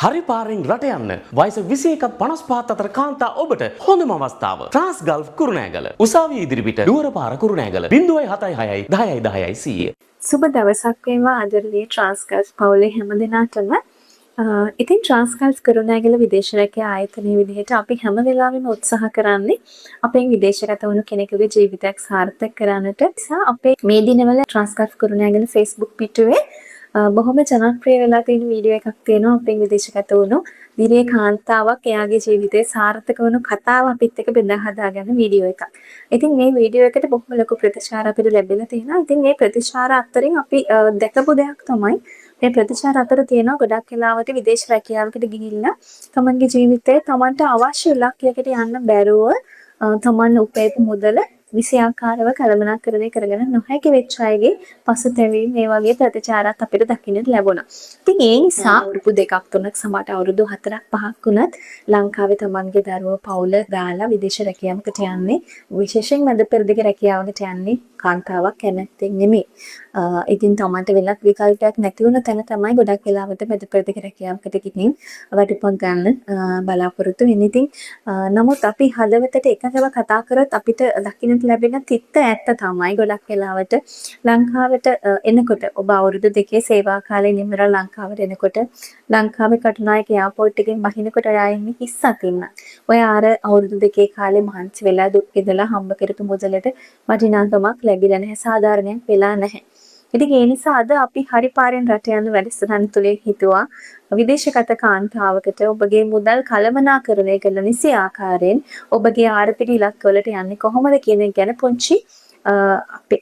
හරි පාරෙන් රට යන්න වයස 21ක් 55 අතර කාන්තා ඔබට හොඳම අවස්ථාව. ට්‍රාන්ස්ගල්ෆ් කුරුණෑගල. උසාවිය ඉදිරිපිට දුවර පාර කුරුණෑගල 076 10 10 100. සුබ දවසක් වේවා ආදරණීය ට්‍රාන්ස්ගල්ෆ් පවුලේ හැමදෙනාටම. ඉතින් ට්‍රාන්ස්ගල්ෆ් කුරුණෑගල විදේශ රැකියා ආයතනයේ විදිහට අපි හැම වෙලාවෙම උත්සාහ කරන්නේ අපේ විදේශගත වුණු කෙනෙකුගේ ජීවිතයක් සාර්ථක කරන්නට. නිසා අපේ මේ දිනවල ට්‍රාන්ස්ගල්ෆ් කුරුණෑගල Facebook පිටුවේ බොහොම ජනප්‍රිය වෙලා තියෙන වීඩියෝ එකක් තියෙනවා අපේ විදේශගත වුණු දිනේ කාන්තාවක් එයාගේ ජීවිතේ සාර්ථක වුණු කතාව අපිත් එක්ක බෙදා හදාගන්න වීඩියෝ එකක්. ඉතින් මේ වීඩියෝ එකට බොහොම ලොකු ප්‍රතිචාර අපිට ලැබිලා තියෙනවා. ඉතින් මේ ප්‍රතිචාර අතරින් අපි දැකපු දෙයක් තමයි මේ ප්‍රතිචාර අතර තියෙනවා ගොඩක් වෙලාවට විදේශ රැකියාවකට ගිහිල්ලා තමන්ගේ ජීවිතේ තමන්ට අවශ්‍ය ඉලක්කයකට යන්න බැරුව තමන් උපයපු මුදල විෂයාකාරව කළමනාකරණය කරගෙන නොහැකි වෙච්ච අයගේ පසුතැවීම් මේ වගේ ප්‍රතිචාරات අපිට දකින්නට ලැබුණා. ඉතින් ඒ නිසා අවුරුදු 2ක් 3ක් සමහරට අවුරුදු 4ක් 5ක් වුණත් ලංකාවේ තමන්ගේ දරුවෝ පවුල දාලා විදේශ රැකියාවකට යන්නේ විශේෂයෙන් මැද පෙරදිග රැකියාවකට යන්නේ කාන්තාවක් කැමැත්තෙන් නෙමෙයි. ඉතින් තමන්ට වෙලක් විකල්පයක් නැති වුණ තැන තමයි ගොඩක් වෙලාවට මැද පෙරදිග රැකියාවකට ගිහින් වැටුපක් ගන්න බලාපොරොත්තු වෙන්නේ. ඉතින් නමුත් අපි හදවතට එකඟව කතා කරත් අපිට දකින්න ලැබෙන තිත්ත ඇත්ත තමයි ගොඩක් වෙලාවට ලංකාවට එනකොට ඔබ අවුරුදු 2 සේවා කාලේ නිමර ලංකාවට එනකොට ලංකාවේ කටුනායක එයාපෝට් එකෙන් බහිනකොට ඔයා ඉන්නේ හිස් අතින්න. ඔයා අර අවුරුදු 2 කාලේ මහන්සි වෙලා දුක් විඳලා හම්බ කරපු මුදලට වටිනාකමක් ලැබිලා නැහැ, සාධාරණයක් වෙලා නැහැ. ඉතින් ඒ නිසා අද අපි හරි පාරෙන් රට යන වැඩසටහන තුලින් හිතුවා විදේශගත කාන්තාවකට ඔබගේ මුදල් කළමනාකරණය කළ නිසි ආකාරයෙන් ඔබගේ ආර්ථික ඉලක්කවලට යන්නේ කොහොමද කියන එක ගැන පුංචි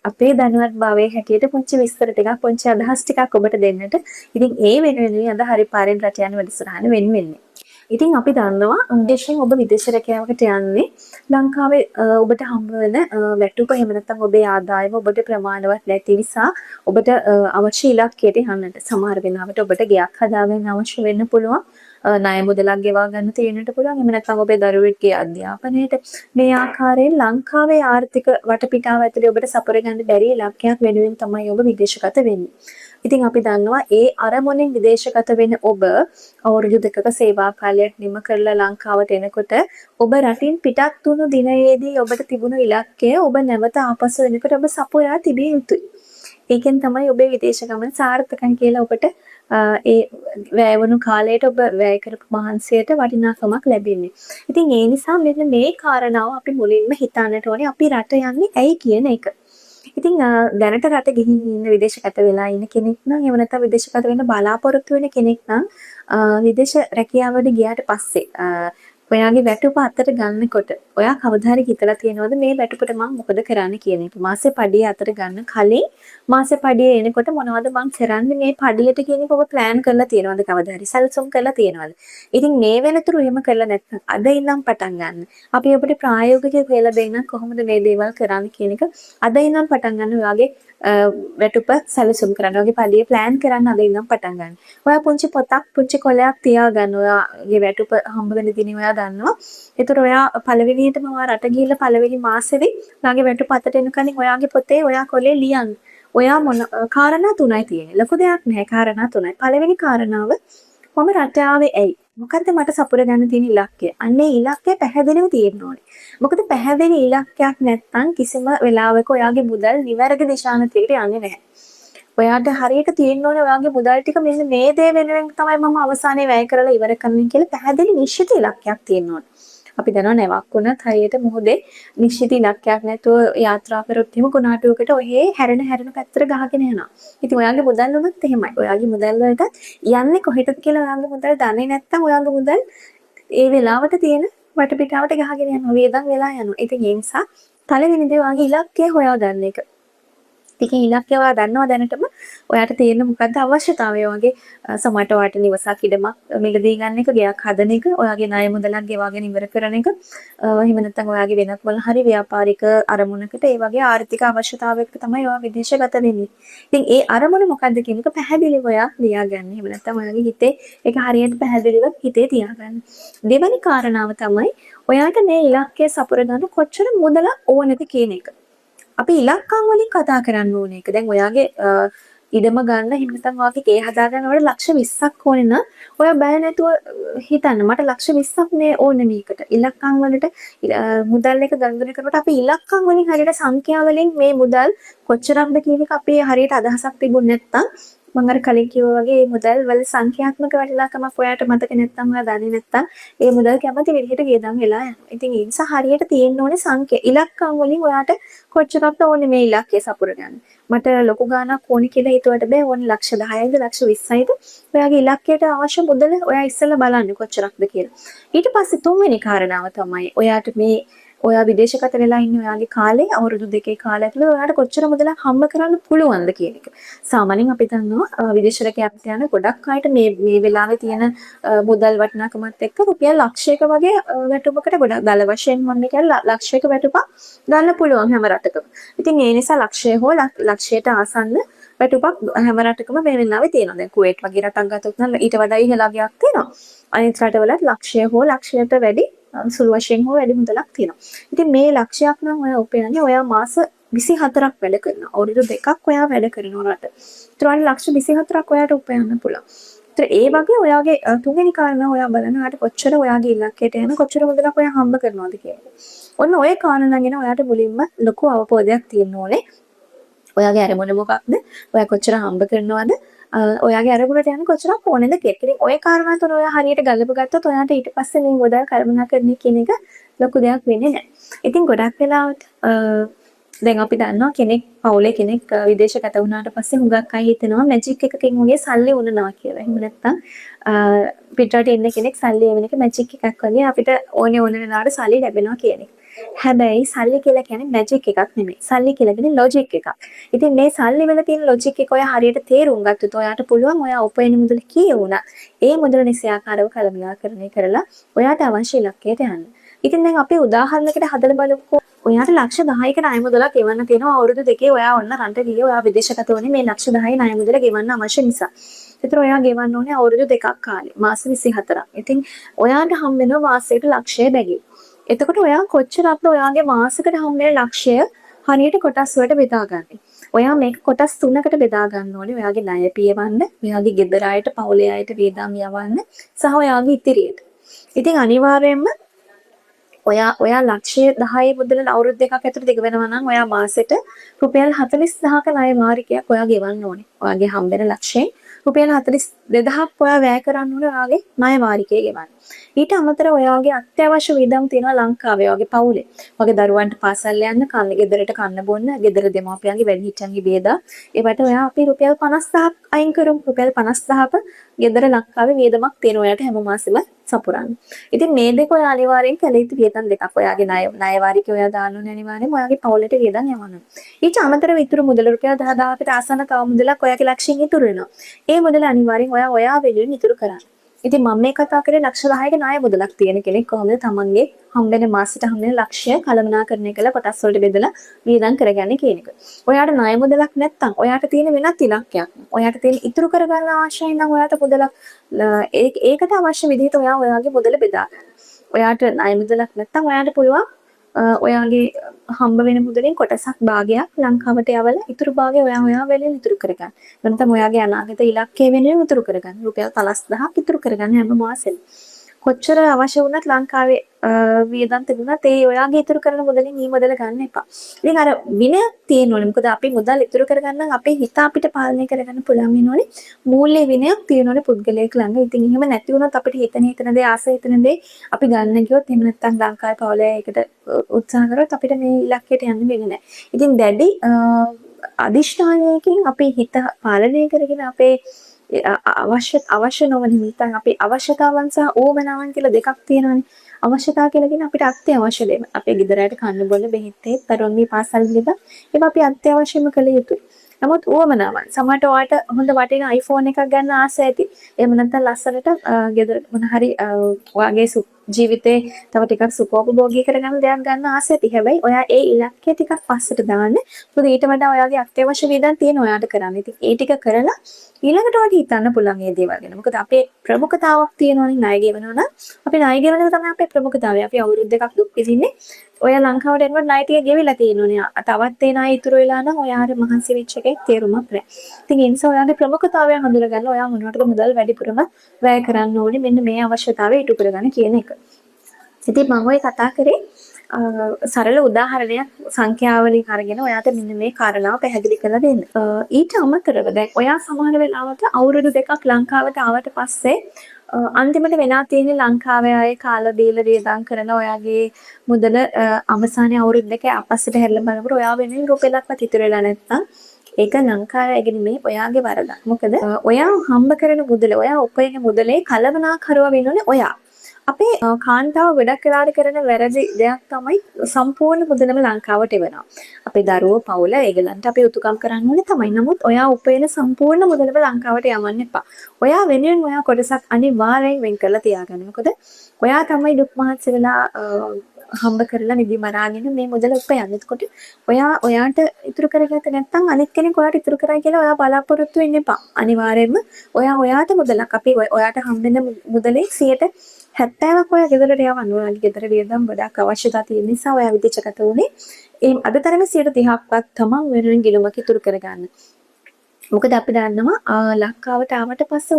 අපේ දැනුවත් භාවයේ හැටියට පුංචි විස්තර ටිකක් පුංචි අදහස් ටිකක් ඔබට දෙන්නට. ඉතින් ඒ වෙනුවෙන් අද හරි පාරෙන් රට යන වැඩසටහන වෙන්නේ. ඉතින් අපි දන්නවා විශේෂයෙන් ඔබ විදේශ රැකියාවකට යන්නේ ලංකාවේ ඔබට හම්බ වෙන වැටුප එහෙම නැත්නම් ඔබේ ආදායම ඔබට ප්‍රමාණවත් නැති නිසා ඔබට අවශ්‍ය ඉලක්කයට යන්නට සමහර වෙලාවට ඔබට ගෙයක් හදාගන්න අවශ්‍ය වෙන්න පුළුවන්. ණය මුදලක් ගෙවා ගන්න තියෙන්නට පුළුවන්. එහෙම නැත්නම් ඔබේ දරුවෙක්ගේ අධ්‍යාපනයට මේ ආකාරයෙන් ලංකාවේ ආර්ථික වටපිටාව ඇතුලේ ඔබට සපුර ගන්න බැරි ඉලක්කයක් වෙනුවෙන් තමයි ඔබ විදේශගත වෙන්නේ. ඉතින් අපි දන්නවා ඒ අරමුණෙන් විදේශගත වෙන ඔබ අවුරුදු 2ක සේවා කාලයක් නිම කරලා ලංකාවට එනකොට ඔබ රටින් පිටත් වුණු දිනයේදී ඔබට තිබුණු ඉලක්කය ඔබ නැවත ආපසු එනකොට ඔබ සපුරා තිබිය යුතුයි. ඒකෙන් තමයි ඔබේ විදේශ ගමන සාර්ථකයි කියලා ඔබට ඒ වැය වුණු කාලයට ඔබ වැය කරපු මහන්සියට වටිනාකමක් ලැබෙන්නේ. ඉතින් ඒ නිසා මෙන්න මේ කාරණාව අපි මුලින්ම හිතන්නට ඕනේ අපි රට යන්නේ ඇයි කියන එක. ඉතින් දැනට රට ගිහින් ඉන්න විදේශගත වෙලා ඉන්න කෙනෙක් නම් එහෙම නැත්නම් විදේශගත වෙන්න බලාපොරොත්තු වෙන කෙනෙක් නම් විදේශ රැකියාවට ගියාට පස්සේ ඔයාගේ වැටුප අතට ගන්නකොට ඔයා කවදා හරි හිතලා තියෙනවද මේ වැටුපට මම මොකද කරන්න කියන එක? මාසේ පඩිය අතට ගන්න කලින් මාසේ පඩිය එනකොට මොනවද මම කරන්නේ මේ පඩියට කියන එක ඔබ ප්ලෑන් කරලා තියෙනවද කවදා හරි? සැලසුම් කරලා තියෙනවද? ඉතින් මේ වෙනතුරු එහෙම කරලා නැත්නම් අද ඉඳන් පටන් ගන්න. අපි ඔබට ප්‍රායෝගිකව කියලා දෙන්නම් කොහොමද මේ දේවල් කරන්න කියන එක. අද ඉඳන් පටන් ගන්න ඔයාගේ වැටුප සැලසුම් කරන්න. ඔයාගේ පඩිය ප්ලෑන් කරන්න අද ඉඳන් පටන් ගන්න. ඔයා පුංචි පොතක් පුංචි කොලයක් තියාගන්න. ඔයාගේ වැටුප හම්බ වෙන දිනේ ඔයා දන්නවා. ඒතර ඔයා පළවෙනියටම ඔයා රට ගිහිල්ලා පළවෙනි මාසෙදි ඔයාගේ වැටුප අතට එන කලින් ඔයාගේ පොතේ ඔයා කොලේ ලියන්න. ඔයා මොන කාරණා තුනයි තියෙන්නේ. ලොකු දෙයක් නෑ කාරණා තුනයි. පළවෙනි කාරණාව මම රට ආවේ ඇයි? මොකද්ද මට සපුර ගන්න තියෙන ඉලක්කය? අන්නේ ඉලක්කය පැහැදිලිව තියෙන්න ඕනේ. මොකද පැහැදිලි ඉලක්කයක් නැත්නම් කිසිම වෙලාවක ඔයාගේ මුදල් නිවැරදි දිශානතියකට යන්නේ නැහැ. ඔයාට හරියට තියෙන්න ඕනේ ඔයාගේ මුදල් ටික මෙන්න මේ දේ වෙනුවෙන් තමයි මම අවසානයේ වැය කරලා ඉවර කරන්නේ කියලා පැහැදිලි නිශ්චිත ඉලක්කයක් තියෙන්න ඕනේ. අපි දන්නවා නැවක් වුණත් හරියට මොහොතේ නිශ්චිත ඉලක්කයක් නැතුව යාත්‍රා කරොත් එහෙම කොනාටුවකට ඔහේ හැරෙන පැත්තට ගහගෙන යනවා. ඉතින් ඔයාගේ මුදල් උනත් එහෙමයි. ඔයාගේ මුදල් වලට යන්නේ කොහෙටද කියලා ඔයාගේ මුදල් දන්නේ නැත්නම් ඔයාගේ මුදල් ඒ වෙලාවට තියෙන වටපිටාවට ගහගෙන යනවා. වේදන් වෙලා යනවා. ඉතින් ඒ නිසා පළවෙනි දේ ඔයාගේ ඉලක්කය හොයා ගන්න එක. ඉතින් ඉලක්කය ඔයා දන්නවා දැනටම ඔයාට තියෙන මොකද්ද අවශ්‍යතාවය වගේ සමහරට ඔයාට නිවසක් ඉඩමක් මිලදී ගන්න එක, ගෙයක් හදන එක, ඔයාගේ ණය මුදලක් ගෙවාගෙන ඉවර කරන එක, එහෙම නැත්නම් ඔයාගේ වෙනත් මොන හරි ව්‍යාපාරික අරමුණකට ඒ වගේ ආර්ථික අවශ්‍යතාවයකට තමයි ඔයා විදේශගත වෙන්නේ. ඉතින් ඒ අරමුණ මොකද්ද කියන එක පැහැදිලිව ඔයා ලියාගන්න. එහෙම නැත්නම් ඔයාගේ හිතේ ඒක හරියට පැහැදිලිව හිතේ තියාගන්න. දෙවැනි කාරණාව තමයි ඔයාට මේ ඉලක්කය සපුර ගන්න කොච්චර මුදලක් ඕනද කියන එක. අපි ඉලක්කම් වලින් කතා කරන්න ඕනේ. ඒක දැන් ඔයාගේ ඉඩම ගන්න එහෙම නැත්නම් ඔයාගේ ගේ හදා ගන්නවට ලක්ෂ 20ක් ඕනේ නම් ඔයා බය නැතුව හිතන්න මට ලක්ෂ 20ක් මේ ඕනේ මේකට. ඉලක්කම් වලට මුදල් එක ගණනය කරනකොට අපි ඉලක්කම් වලින් හරියට සංඛ්‍යා වලින් මේ මුදල් කොච්චරක්ද කියන එක අපේ හරියට අදහසක් තිබුණ නැත්නම් මම අර කලින් කිව්වා වගේ මේ මුදල් වල සංඛ්‍යාත්මක වටිනාකමක් ඔයාට මතක නැත්නම් ඔයා දන්නේ නැත්නම් ඒ මුදල් කැමති විදිහට ගියදම් වෙලා යනවා. ඉතින් ඒ නිසා හරියට තියෙන්න ඕනේ සංඛ්‍යා. ඉලක්කම් වලින් ඔයාට කොච්චරක්ද ඕනේ මේ ඉලක්කය සපුර ගන්න. මට ලොකු ගාණක් ඕනේ කියලා හිතුවට බෑ. ඕනේ ලක්ෂ 10යිද ලක්ෂ 20යිද ඔයාගේ ඉලක්කයට අවශ්‍ය මුදල ඔයා ඉස්සෙල්ලා බලන්න කොච්චරක්ද කියලා. ඊට පස්සේ තුන්වෙනි කාරණාව තමයි ඔයාට මේ ඔයා විදේශගත වෙලා ඉන්නේ ඔයාගේ කාලේ අවුරුදු 2 කාලය ඇතුළත ඔයාට කොච්චර මුදලක් හම්බ කරන්න පුළුවන්ද කියන එක. සාමාන්‍යයෙන් අපි දන්නවා විදේශයකට යන ගොඩක් අයට මේ වෙලාවේ තියෙන මුදල් වටිනාකමත් එක්ක රුපියල් ලක්ෂයක වගේ වැටුපකට ගොඩක් දල වශයෙන් මම කියන්නේ ලක්ෂයක වැටුපක් ගන්න පුළුවන් හැම රටකම. ඉතින් ඒ නිසා ලක්ෂය හෝ ලක්ෂයට ආසන්න වැටුපක් හැම රටකම මේ වෙලාවේ තියෙනවා. දැන් කුවේට් වගේ රටක් ගත්තොත් නම් ඊට වඩා ඉහළ අගයක් තියෙනවා. අනිත් රටවලත් ලක්ෂය හෝ ලක්ෂයට වැඩි සුළු වශයෙන් හෝ වැඩි මුදලක් තියෙනවා. ඉතින් මේ ලක්ෂයක් නම් ඔයා උපයන්නේ ඔයා මාස 24ක් වැඩ කරනවා. අවුරුදු 2ක් ඔයා වැඩ කරනවා රට. ඒතර ලක්ෂ 24ක් ඔයාට උපයන්න පුළුවන්. ඒතර ඒ වගේ ඔයාගේ තුන්වෙනි කාරණා ඔයා බලන ඔයාට කොච්චර ඔයාගේ ඉලක්කයට යන කොච්චර මුදලක් ඔයා හම්බ කරනවද කියලා. ඔන්න ඔය කාරණා ගැන ඔයාට මුලින්ම ලොකු අවබෝධයක් තියෙන්න ඕනේ. ඔයාගේ අරමුණ මොකක්ද? ඔයා කොච්චර හම්බ කරනවද? ඔයාගේ අරමුණට යන කොච්චරක් ඕනේද කියලා. ඉතින් ඔය කාරණා තුන ඔයා හරියට ගලප ගත්තොත් ඔයාට ඊට පස්සේ මේ මුදල් කළමනාකරණය කියන එක ලොකු දෙයක් වෙන්නේ නැහැ. ඉතින් ගොඩක් වෙලාවට දැන් අපි දන්නවා කෙනෙක් පවුලේ කෙනෙක් විදේශගත වුණාට පස්සේ හුඟක් අය හිතනවා මැජික් එකකින් වගේ සල්ලි උනනවා කියලා. එහෙම නැත්නම් පිටරට ඉන්න කෙනෙක් සල්ලි එවන එක මැජික් එකක් වගේ අපිට ඕනේ ඕන වෙලාවට සල්ලි ලැබෙනවා කියන එක. හැබැයි සල්ලි කියලා කියන්නේ මැජික් එකක් නෙමෙයි. සල්ලි කියලා කියන්නේ ලොජික් එකක්. ඉතින් මේ සල්ලි වල තියෙන ලොජික් එක ඔයා හරියට තේරුම් ගත්තොත් ඔයාට පුළුවන් ඔයා උපයන මුදල කීය වුණා. ඒ මුදල නිසියාකාරව කළමනාකරණය කරලා ඔයාට අවශ්‍ය ඉලක්කයට යන්න. ඉතින් දැන් අපි උදාහරණයකට හදලා බලමුකෝ. ඔයාට ලක්ෂ 10ක ණය මුදලක් ගෙවන්න තියෙනවා අවුරුදු 2 ඔයා ඔන්න රන්ට ගියේ ඔයා විදේශගත වුණේ මේ ලක්ෂ 10 ණය මුදල ගෙවන්න අවශ්‍ය නිසා. ඒතර ඔයා ගෙවන්න ඕනේ අවුරුදු 2ක් කාලේ මාස 24ක්. ඉතින් ඔයාට හම් වෙනවා මාසයකට ලක්ෂය බැගින්. එතකොට ඔයා කොච්චරක්ද ඔයාගේ මාසෙකට හම් වෙන ලක්ෂය හරියට කොටස් වලට බෙදා ගන්න. ඔයා මේක කොටස් 3කට බෙදා ගන්න ඕනේ. ඔයාගේ ණය පියවන්න, ඔයාගේ ගෙදර අයට, පවුලේ අයට වියදම් යවන්න සහ ඔයාගේ ඉතිරියට. ඉතින් අනිවාර්යයෙන්ම ඔයා ලක්ෂය 10 මුදල අවුරුදු 2ක් ඇතුළත දිග වෙනවා නම් ඔයා මාසෙට රුපියල් 40000ක ණය වාරිකයක් ඔයා ගෙවන්න ඕනේ. ඔයාගේ හම්බෙන ලක්ෂයෙන් රුපියල් 42000ක් ඔයා වැය කරන්න ඕනේ ඔයාගේ ණය වාරිකය ගෙවන්න. ඊට අමතරව ඔයාගේ අත්‍යවශ්‍ය වියදම් තියෙනවා ලංකාවේ ඔයාගේ පවුලේ. ඔයාගේ දරුවන්ට පාසල් යන්න, කන්න ගෙදරට කන්න බොන්න, ගෙදර දෙමාපියන්ගේ වැඩිහිටියන්ගේ බේදා. ඒවට ඔයා අපි රුපියල් 50000ක් අයින් කරමු. රුපියල් 50000ක ගෙදර ලංකාවේ වියදමක් තියෙන ඔයාට හැම මාසෙම සපුරන්න. ඉතින් මේ දෙක ඔයා අනිවාර්යෙන් කළ යුතු වියදම් දෙකක්. ඔයාගේ ණය වාරිකය ඔයා දාන්න ඕනේ අනිවාර්යෙන්ම ඔයාගේ පවුලට වියදම් යවන්න. ඊට අමතරව ඉතුරු මුදල රුපියල් 10000කට ආසන්න තව මුදලක් ඔයාගේ ලක්ෂයෙන් ඉතුරු වෙනවා. ඒ මුදල අනිවාර්යෙන් ඔයා වෙනුවෙන් ඉතුරු කරන්න. ඉතින් මම මේ කතා කරේ ලක්ෂ 10ක ණය මුදලක් තියෙන කෙනෙක් කොහොමද තමන්ගේ හම්බෙන මාසෙට හම්බෙන ලක්ෂය කළමනාකරණය කරලා කොටස් වලට බෙදලා වියදම් කරගන්නේ කියන එක. ඔයාට ණය මුදලක් නැත්තම් ඔයාට තියෙන වෙනත් ඉලක්කයක්. ඔයාට තියෙන ඉතුරු කරගන්න අවශ්‍යයි නම් ඔයාට මුදලක් ඒකට අවශ්‍ය විදිහට ඔයාගේ මුදල බෙදා ගන්න. ඔයාට ණය මුදලක් නැත්තම් ඔයාට පුළුවන් ඔයාගේ හම්බ වෙන මුදලින් කොටසක් භාගයක් ලංකාවට යවලා ඉතුරු භාගය ඔයා වෙලෙන් ඉතුරු කරගන්න. නැත්නම් ඔයාගේ අනාගත ඉලක්කය වෙනුවෙන් ඉතුරු කරගන්න. රුපියල් 50000ක් ඉතුරු කරගන්න හැම මාසෙම. කොච්චර අවශ්‍ය වුණත් ලංකාවේ වියදම් තිබුණත් ඒ ඔයාගේ ඉතුරු කරන මුදලින් මේ මුදල ගන්න එපා. ඉතින් අර විනයක් තියෙන්න ඕනේ. මොකද අපි මුදල් ඉතුරු කරගන්න අපේ හිත අපිට පාලනය කරගන්න පුළුවන් වෙනෝනේ. මූල්‍ය විනයක් තියෙන්න ඕනේ පුද්ගලයෙක් ළඟ. ඉතින් එහෙම නැති වුණොත් අපිට හිතන දේ ආස හිතන දේ අපි ගන්න ගියොත් එහෙම නැත්නම් ලංකාවේ පවුලේ ඒකට උත්සාහ කරොත් අපිට මේ ඉලක්කයට යන්න වෙන්නේ නැහැ. ඉතින් දැඩි අදිෂ්ඨානයකින් අපේ හිත පාලනය කරගෙන අපේ අවශ්‍ය නොවන හිතන් අපේ අවශ්‍යතාවන් සහ ඕමනාවන් කියලා දෙකක් තියෙනවානේ. අවශ්‍යතාව කියලා කියන්නේ අපිට අත්‍යවශ්‍ය දේවල්. අපේ ගෙදරට කන්න බොන්න බෙහෙත් දරුවන්ගේ පාසල් ගෙදර ඒවා අපි අත්‍යවශ්‍යම කළ යුතුයි. නමුත් ඕමනාවන් සමහරට ඔයාලට හොඳ වටිනා iPhone එකක් ගන්න ආස ඇති. එහෙම නැත්නම් ලස්සනට ගෙදර මොන හරි ඔයාගේ ජීවිතේ තව ටිකක් සුඛෝපභෝගී කරගන්න දෙයක් ගන්න ආස ඇති. හැබැයි ඔයා ඒ ඉලක්කය ටිකක් පස්සට දාන්න. මොකද ඊට වඩා ඔයාගේ අත්‍යවශ්‍ය වියදම් තියෙන ඔයාට කරන්න. ඉතින් ඒ ටික කරලා ඊළඟට ඔයාට හිතන්න පුළුවන් මේ දේවල් ගැන. මොකද අපේ ප්‍රමුඛතාවක් තියෙනවනේ ණය ගෙවනවා නම් අපි ණය ගෙවන එක තමයි අපේ ප්‍රමුඛතාවය. අපි අවුරුදු දෙකක් දුක් විඳින්නේ. ඔය ලංකාවට එනකොට ණය ටික ගෙවිලා තියෙනවනේ. තවත් ඒ ණය ඉතුරු වෙලා නම් ඔයාට මහන්සි වෙච්ච එකේ තේරුමක් නැහැ. ඉතින් ඒ නිසා ඔයාගේ ප්‍රමුඛතාවය හඳුනගන්න ඔයා මොනවටද මුදල් වැඩිපුරම වැය කරන්න ඕනේ. මෙන්න මේ අවශ්‍යතාවය ඉටු කරගන්න කියන එක. ඉතින් මම ඔය කතා කරේ සරල උදාහරණයක් සංඛ්‍යාවලින් අරගෙන ඔයාට මෙන්න මේ කාරණාව පැහැදිලි කරලා දෙන්න. ඊට අමතරව දැන් ඔයා සමහර වෙලාවට අවුරුදු දෙකක් ලංකාවට ආවට පස්සේ අන්තිමට වෙලා තියෙන ලංකාවේ අය කාලා දීලා වියදම් කරන ඔයාගේ මුදල අවසානයේ අවුරුදු දෙක අපස්සට හැරිලා බලනකොට ඔයා වෙනුවෙන් රුපියලක්වත් ඉතුරු වෙලා නැත්තම් ඒක ලංකාවේ ඇගෙනීමේ ඔයාගේ වරදක්. මොකද ඔයා හම්බ කරන මුදල ඔයා උපයන මුදලේ කලවනාකරුවා වෙන්නේ ඔයා. අපේ කාන්තාව ගොඩක් වෙලාට කරන වැරදි දෙයක් තමයි සම්පූර්ණ මුදලම ලංකාවට එවනවා. අපේ දරුවෝ පවුල ඒගලන්ට අපි උතුකම් කරන්න ඕනේ තමයි. නමුත් ඔයා උපයන සම්පූර්ණ මුදලම ලංකාවට යවන්න එපා. ඔයා වෙනුවෙන් ඔයා කොටසක් අනිවාර්යෙන් වෙන් කරලා තියාගන්න. මොකද ඔයා තමයි දුක් මහන්සි වෙලා හම්බ කරලා නිදි මරාගෙන මේ මුදල උපයන්නේ. එතකොට ඔයාට ඉතුරු කරගත්ත නැත්නම් අනිත් කෙනෙක් ඔයාට ඉතුරු කරයි කියලා ඔයා බලාපොරොත්තු වෙන්න එපා. අනිවාර්යයෙන්ම ඔයාට මුදලක් අපි ඔයාට හම්බෙන මුදලේ 70ක් ඔයා ගෙදරට යවන්න. ඔයාගේ ගෙදර වියදම් ගොඩක් අවශ්‍යතා තියෙන නිසා ඔයා විදේශගත වුණේ. ඒ අද තරමේ 30%ක්වත් තමන් වෙනුවෙන් ගිලුමක් ඉතුරු කරගන්න. මොකද අපි දන්නවා ලංකාවට ආවට පස්සේ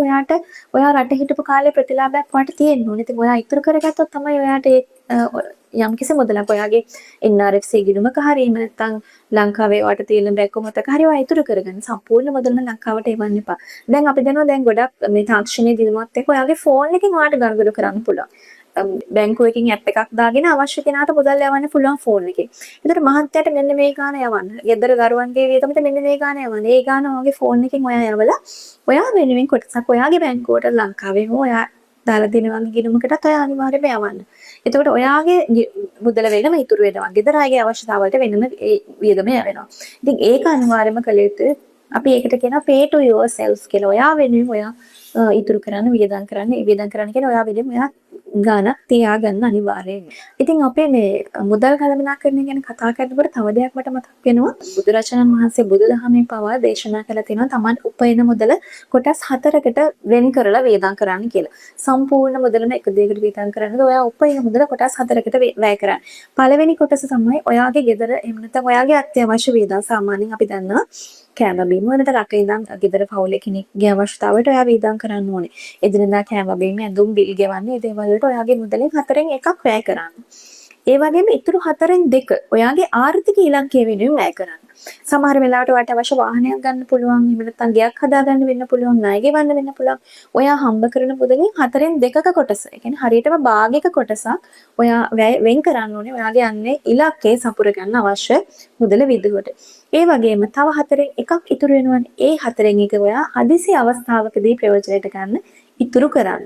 ඔයා රට හිටපු කාලේ ප්‍රතිලාභයක් වට තියෙන්න ඕනේ. ඉතින් ඔයා ඉතුරු කරගත්තොත් තමයි ඔයාට යම්කිසි මුදලක් ඔයාගේ NRFC ගිණුමක හරි එහෙම නැත්නම් ලංකාවේ වට තියෙන බැංකුවක හරි ඔයා ඉතුරු කරගන්න. සම්පූර්ණ මුදල්ම ලංකාවට එවන්න එපා. දැන් අපි දන්නවා දැන් ගොඩක් මේ තාක්ෂණයේ දිනුවත් එක්ක ඔයාගේ ෆෝන් එකෙන් ඔයාට ගනුදෙනු කරන්න පුළුවන්. බැංකුවකින් ඇප් එකක් දාගෙන අවශ්‍ය කෙනාට මුදල් යවන්න පුළුවන් ෆෝන් එකේ. ඒතර මහත්තයාට මෙන්න මේ ගාණ යවන්න. ගෙදර දරුවන්ගේ වියදමට මෙන්න මේ ගාණ යවන්න. ඒ ගාණ ඔයාගේ ෆෝන් එකෙන් ඔයා යවලා ඔයා වෙනුවෙන් කොටසක් ඔයාගේ බැංකුවට ලංකාවේ හෝ ඔයා දාලා දෙන වගේ ගිණුමකටත් ඔයා අනිවාර්යයෙන්ම යවන්න. එතකොට ඔයාගේ මුදල වෙනම ඉතුරු වෙනවා. ගෙදර අයගේ අවශ්‍යතාවලට වෙනම ඒ වියදම යවෙනවා. ඉතින් ඒක අනිවාර්යයෙන්ම කළ යුතුයි. අපි ඒකට කියනවා pay to yourself කියලා. ඔයා වෙනුවෙන් ඔයා ඉතුරු කරන්න වියදම් කරන්න. ඒ වියදම් කරන්න කියන්නේ ඔයා වෙනුවෙන් ඔයා ගානක් තියාගන්න අනිවාර්යයෙන්. ඉතින් අපේ මේ මුදල් කළමනාකරණය ගැන කතා කරනකොට තව දෙයක් මට මතක් වෙනවා. බුදුරජාණන් වහන්සේ බුදුදහමේ පවා දේශනා කළා තියෙනවා Taman උපයන මුදල කොටස් 4කට වෙන් කරලා වියදම් කරන්න කියලා. සම්පූර්ණ මුදලම එක දෙයකට වියදම් කරන්නද ඔයා උපයන මුදල කොටස් 4කට වැය කරන්න. පළවෙනි කොටස තමයි ඔයාගේ ගෙදර එහෙම නැත්නම් ඔයාගේ අත්‍යවශ්‍ය වියදම්. සාමාන්‍යයෙන් අපි දන්නවා කෑම බීම වලට රට ඉඳන් ගෙදර පවුලේ කෙනෙක්ගේ අවශ්‍යතාවයට ඔයා වියදම් කරන්න ඕනේ. එදිනෙදා කෑම බීම ඇඳුම් බිල් ගෙවන්නේ ඒ දේවල් වලට ඔයාගේ මුදලෙන් 4න් එකක් වැය කරන්න. ඒ වගේම ඉතුරු 4න් 2 ඔයාගේ ආර්ථික ඉලක්කය වෙනුවෙන් වැය කරන්න. සමහර වෙලාවට ඔයාට අවශ්‍ය වාහනයක් ගන්න පුළුවන්, එහෙම නැත්නම් ගෙයක් හදාගන්න වෙන්න පුළුවන්, ණය ගෙවන්න වෙන්න පුළුවන්. ඔයා හම්බ කරන මුදලෙන් 4න් 2ක කොටස. ඒ කියන්නේ හරියටම භාගයක කොටසක් ඔයා වෙන් කරන්න ඕනේ ඔයාගේ අන්නේ ඉලක්කේ සපුර ගන්න අවශ්‍ය මුදල විදුවට. ඒ වගේම තව 4න් එකක් ඉතුරු වෙනවනේ. ඒ 4න් එක ඔයා හදිසි අවස්ථාවකදී ප්‍රයෝජනයට ගන්න ඉතුරු කරන්න.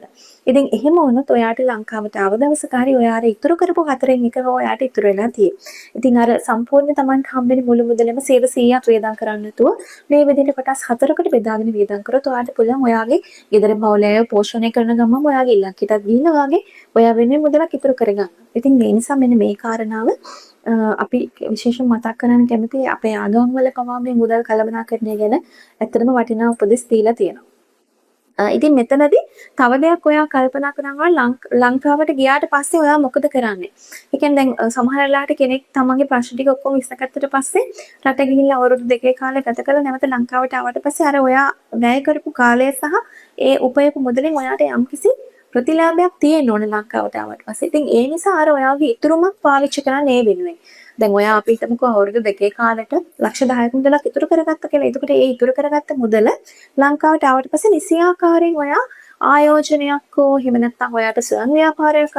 ඉතින් එහෙම වුණොත් ඔයාට ලංකාවට ආව දවසක හරි ඔයාට ඉතුරු කරපු 4න් එක ඔයාට ඉතුරු වෙලා තියෙයි. ඉතින් අර සම්පූර්ණ Taman හම්බෙන මුළු මුදලෙම 100%ක් වියදම් කරන්න නැතුව මේ විදිහට කොටස් 4කට බෙදාගෙන වියදම් කරොත් ඔයාට පුළුවන් ඔයාගේ ගෙදර පවුලේ පෝෂණය කරන ගමන් ඔයාගේ ඉලක්කයටත් ගිහින් ඔයාගේ ඔයා වෙනුවෙන් මුදලක් ඉතුරු කරගන්න. ඉතින් ඒ නිසා මෙන්න මේ කාරණාව අපි විශේෂයෙන් මතක් කරන්න කැමති අපේ ආගම් වල පවා මේ මුදල් කළමනාකරණය ගැන ඇත්තටම වටිනා උපදෙස් දීලා තියෙනවා. ඉතින් මෙතනදී තව දෙයක් ඔයා කල්පනා කරනවා ලංකාවට ගියාට පස්සේ ඔයා මොකද කරන්නේ? ඒ කියන්නේ දැන් සමහර වෙලාවට කෙනෙක් තමන්ගේ ප්‍රශ්න ටික ඔක්කොම විසඳගත්තට පස්සේ රට ගිහිල්ලා අවුරුදු 2 කාලයක් ගත කරලා නැවත ලංකාවට ආවට පස්සේ අර ඔයා වැය කරපු කාලය සහ ඒ උපයපු මුදලෙන් ඔයාට යම්කිසි ප්‍රතිලාභයක් තියෙන්න ඕනේ ලංකාවට ආවට පස්සේ. ඉතින් ඒ නිසා අර ඔයාගේ ඉතුරුමක් පාවිච්චි කරන්න ඒ වෙනුවෙන්. දැන් ඔයා අපි හිතමුකෝ අවුරුදු 2 කාලෙට ලක්ෂ 10ක මුදලක් ඉතුරු කරගත්ත කියලා. එතකොට ඒ ඉතුරු කරගත්ත මුදල ලංකාවට ආවට පස්සේ නිසියාකාරයෙන් ඔයා ආයෝජනයක් හෝ එහෙම නැත්නම් ඔයාට ස්වයං ව්‍යාපාරයක්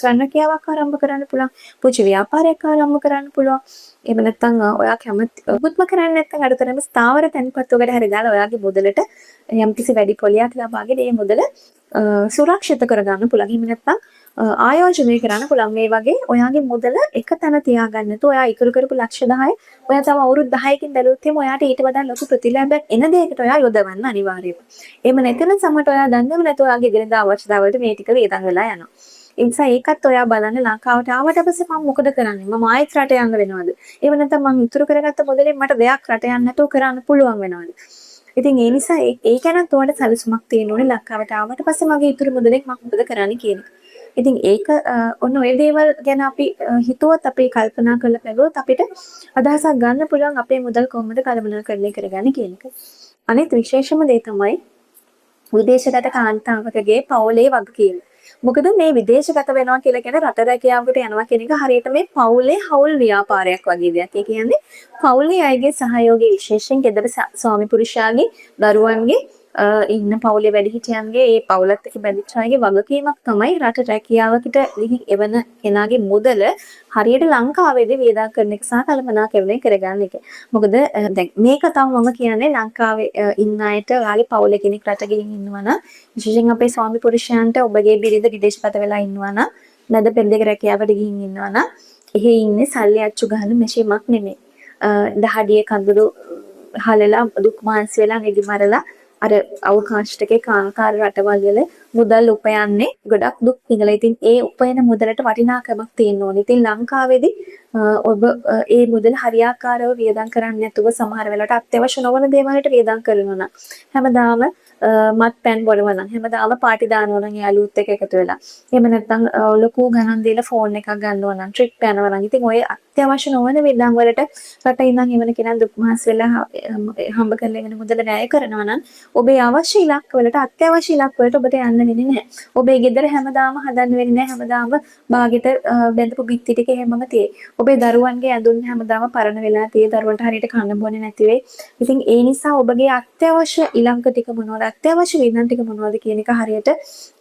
ස්වයංක්‍රියාවක් ආරම්භ කරන්න පුළුවන්. පුංචි ව්‍යාපාරයක් ආරම්භ කරන්න පුළුවන්. එහෙම නැත්නම් ඔයා කැමති මුත්ම කරන්නේ නැත්නම් අඩතරම ස්ථාවර තැන්පත්වකට හරි දාලා ඔයාගේ මුදලට යම්කිසි වැඩි පොලියක් ලබාගෙන මේ මුදල සුරක්ෂිත කරගන්න පුළුවන්. එහෙම නැත්නම් ආයෝජනය කරන්න පුළුවන්. මේ වගේ ඔයාගේ මුදල එක තැන තියාගන්න නැතුව ඔයා ඉතුරු කරපු ලක්ෂ 10 ඔයා තව අවුරුදු 10කින් බැලුවොත් එimhe ඔයාට ඊට වඩා ලොකු ප්‍රතිලාභයක් එන දෙයකට ඔයා යොදවන්න අනිවාර්යයෙන්ම. එහෙම නැත්නම් සමහරට ඔයා දන්නේම නැතුව ඔයාගේ දිනදා අවශ්‍යතාවලට මේ ටික වේදන් වෙලා යනවා. ඒ නිසා ඒකත් ඔයා බලන්න ලංකාවට ආවට පස්සේ මම මොකද කරන්නේ? මම ආයෙත් රට යන්න වෙනවද? එහෙම නැත්නම් මම ඉතුරු කරගත්ත මුදලෙන් මට දෙයක් රට යන්න නැතුව කරන්න පුළුවන් වෙනවද? ඉතින් ඒ නිසා ඒ ගැනත් ඔයාලට සැලසුමක් තියෙන්න ඕනේ ලංකාවට ආවට පස්සේ මගේ ඉතුරු මුදලෙන් මම මොකද කරන්නේ කියන එක. ඉතින් ඒක ඔන්න ඔය දේවල් ගැන අපි හිතුවත් අපි කල්පනා කරලා බැලුවොත් අපිට අදහසක් ගන්න පුළුවන් අපේ මුදල් කොහොමද කළමනාකරණය කරගන්නේ කියන එක. අනිත් විශේෂම දේ තමයි විදේශගත කාන්තාවකගේ පවුලේ වගකීම. මොකද මේ විදේශගත වෙනවා කියලා කියන රට රැකියාවකට යනවා කියන එක හරියට මේ පවුලේ හවුල් ව්‍යාපාරයක් වගේ දෙයක්. ඒ කියන්නේ පවුලේ අයගේ සහයෝගය විශේෂයෙන් ගෙදර ස්වාමි පුරුෂයාගේ දරුවන්ගේ ඉන්න පවුලේ වැඩිහිටියන්ගේ ඒ පවුලත් එක්ක බැඳිච්ච අයගේ වගකීමක් තමයි රට රැකියාවකට එවන කෙනාගේ මුදල හරියට ලංකාවේදී වේදම් කරන එක සහ කළමනාකරණය කරගන්න එක. මොකද දැන් මේක තමයි මම කියන්නේ ලංකාවේ ඉන්න අයට ඔයාගේ පවුලේ කෙනෙක් රට ගිහින් ඉන්නවා නම් විශේෂයෙන් අපේ ස්වාමි පුරුෂයන්ට ඔබගේ බිරිඳ විදේශගත වෙලා ඉන්නවා නම් නැද පෙරදිග රැකියාවට ගිහින් ඉන්නවා නම් එහෙ ඉන්නේ සල්ලි අච්චු ගන්න මෙෂීමක් නෙමෙයි. දහඩිය කඳුළු හලලා දුක් මාංශ වෙලා නිදි මරලා අර අවකාශයකේ කාන්තාර රටවල් වල මුදල් උපයන්නේ ගොඩක් දුක් විඳලා. ඉතින් ඒ උපයන මුදලට වටිනාකමක් තියෙන්න ඕනේ. ඉතින් ලංකාවේදී ඔබ ඒ මුදල් හරියාකාරව වියදම් කරන්නේ නැතුව සමහර වෙලාවට අත්‍යවශ්‍ය නොවන දේවල් වලට වියදම් කරනවා නම් හැමදාම මත්පැන් බොනවා නම් හැමදාම පාටි දානවා නම් යාළුවොත් එක්ක එකතු වෙලා එහෙම නැත්නම් ලොකු ගණන් දීලා ෆෝන් එකක් ගන්නවා නම් ට්‍රිප් යනවා නම් ඉතින් ඔය අත්‍යවශ්‍ය නොවන වියදම් වලට රට ඉඳන් එවන කෙනා දුක් මාස් වෙලා හම්බ කරලා එන මුදල වැය කරනවා නම් ඔබේ අවශ්‍ය ඉලක්ක වලට අත්‍යවශ්‍ය ඉලක්ක වලට ඔබට යන්න වෙන්නේ නැහැ. ඔබේ ගෙදර හැමදාම හදන්න වෙන්නේ නැහැ. හැමදාම බාගෙට බැඳපු බිත්ති ටික හැමම තියෙයි. ඔබේ දරුවන්ගේ ඇඳුම් හැමදාම පරණ වෙලා තියෙයි. දරුවන්ට හරියට කන්න බොන්නේ නැති වෙයි. ඉතින් ඒ නිසා ඔබගේ අත්‍යවශ්‍ය ඉලක්ක ටික මොනවද? අත්‍යවශ්‍ය වියදම් ටික මොනවද කියන එක හරියට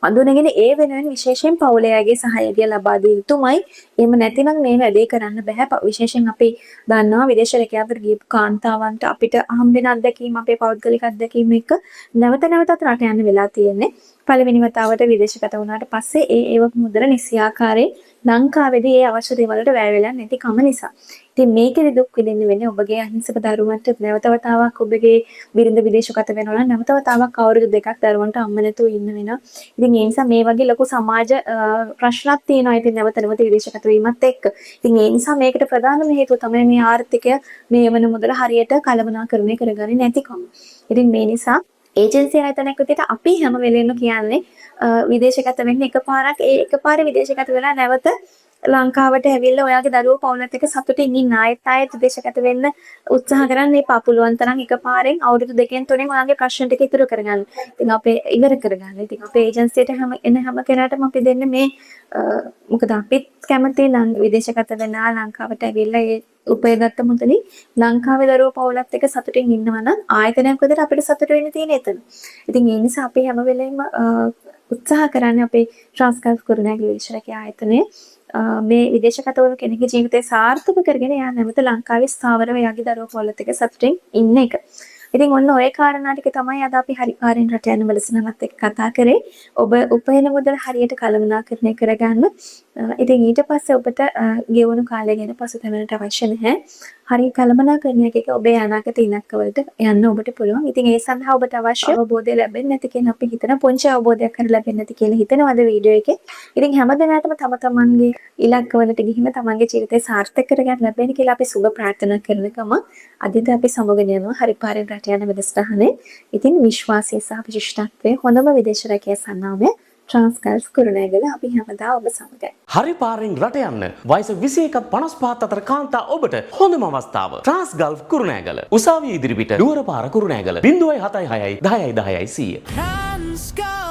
අඳුනගෙන ඒ වෙනුවෙන් විශේෂයෙන් පවුලේ අයගේ සහායය ලබා දිය යුතුමයි. එහෙම නැතිනම් මේ වැඩේ කරන්න බෑ. විශේෂයෙන් අපි දන්නවා විදේශ රැකියාවට ගියපු කාන්තාවන්ට අපිට හම්බෙන අත්දැකීම් අපේ පෞද්ගලික අත්දැකීම් එක්ක නැවත නැවතත් රට යන්න වෙලා තියෙන්නේ. පළවෙනි වතාවට විදේශගත වුණාට පස්සේ ඒ මුදල නිසියාකාරයෙන් ලංකාවේදී ඒ අවශ්‍ය දේවල් වලට වැය වෙලා නැති කම නිසා. ඉතින් මේකෙදි දුක් විඳින්න වෙන්නේ ඔබගේ අහිංසක දරුවන්ට නැවත වතාවක් ඔබගේ බිරිඳ විදේශගත වෙනවා නම් නැවත වතාවක් අවුරුදු දෙකක් දරුවන්ට අම්ම නැතුව ඉන්න වෙනවා. ඉතින් ඒ නිසා මේ වගේ ලොකු සමාජ ප්‍රශ්නක් තියෙනවා. ඉතින් නැවත නැවත විදේශගත වීමත් එක්ක. ඉතින් ඒ නිසා මේකට ප්‍රධානම හේතුව තමයි මේ ආර්ථිකය මේ වෙන මුදල හරියට කළමනාකරණය කරගන්නේ නැතිකම. ඉතින් මේ නිසා ඒජන්සි ආයතනයක් විදිහට අපි හැම වෙලෙම කියන්නේ විදේශගත වෙන්න එකපාරේ විදේශගත වෙලා නැවත ලංකාවට ඇවිල්ලා ඔයාගේ දරුවෝ පවුලත් එක්ක සතුටින් ඉන්න ආයෙත් විදේශගත වෙන්න උත්සාහ කරන්නේ පුළුවන් තරම් එකපාරෙන් අවුරුදු 2-3 ඔයාගේ ප්‍රශ්න ටික ඉතුරු කරගන්න. ඉතින් අපේ ඉවර කරගන්න. ඉතින් අපේ ඒජන්සියට හැම කෙනාටම අපි දෙන්නේ මේ මොකද අපිත් කැමති විදේශගත වෙන්න ලංකාවට ඇවිල්ලා ඒ උපයගත්ත මුදලින් ලංකාවේ දරුවෝ පවුලත් එක්ක සතුටින් ඉන්නවා නම් ආයතනයක් විදිහට අපිට සතුට වෙන්න තියෙන එතන. ඉතින් ඒ නිසා අපි හැම වෙලෙම උත්සාහ කරන්නේ අපේ ට්‍රාන්ස්ගල්ෆ් කුරුණෑගල විදේශ ආයතනයේ මේ විදේශගතවරු කෙනෙකුගේ ජීවිතය සාර්ථක කරගෙන යා නැවත ලංකාවේ ස්ථාවරව යාගේ දරුවෝ පවුලත් එක්ක සතුටින් ඉන්න එක. ඉතින් ඔන්න ඔය කාරණා ටික තමයි අද අපි හරි පාරෙන් රට යන වලසනවත් එක්ක කතා කරේ. ඔබ උපයන මුදල හරියට කළමනාකරණය කරගන්න. ඉතින් ඊට පස්සේ ඔබට ගෙවුණු කාලය ගැන පසුතැවෙන්නට අවශ්‍ය නැහැ. හරි කළමනාකරණයක් එක ඔබේ අනාගත ඉලක්කවලට යන්න ඔබට පුළුවන්. ඉතින් ඒ සඳහා ඔබට අවශ්‍ය අවබෝධය ලැබෙන්නේ නැති කියන අපි හිතන පොන්චි අවබෝධයක් හරි ලැබෙන්නේ නැති කියලා හිතනවාද වීඩියෝ එකේ. ඉතින් හැමදෙනාටම තම තමන්ගේ ඉලක්කවලට ගිහින් තමන්ගේ ජීවිතය සාර්ථක කරගන්න ලැබෙන්න කියලා අපි සුබ ප්‍රාර්ථනා කරන ගම අදිට අපි සමගගෙන යනවා හරි පාරෙන් රට යන වැඩසටහනේ. ඉතින් විශ්වාසය සහ විශිෂ්ටත්වයේ හොඳම විදේශ රැකියා සන්නාමය ට්‍රාන්ස්ගල්ෆ් කුරුණෑගල අපි හැමදාම ඔබ සමගයි. හරි පාරෙන් රට යන්න වයස 21ත් 55ත් අතර කාන්තා ඔබට හොඳම අවස්ථාව. ට්‍රාන්ස්ගල්ෆ් කුරුණෑගල. උසාවිය ඉදිරිපිට නුවර පාර කුරුණෑගල 076 10 10 100.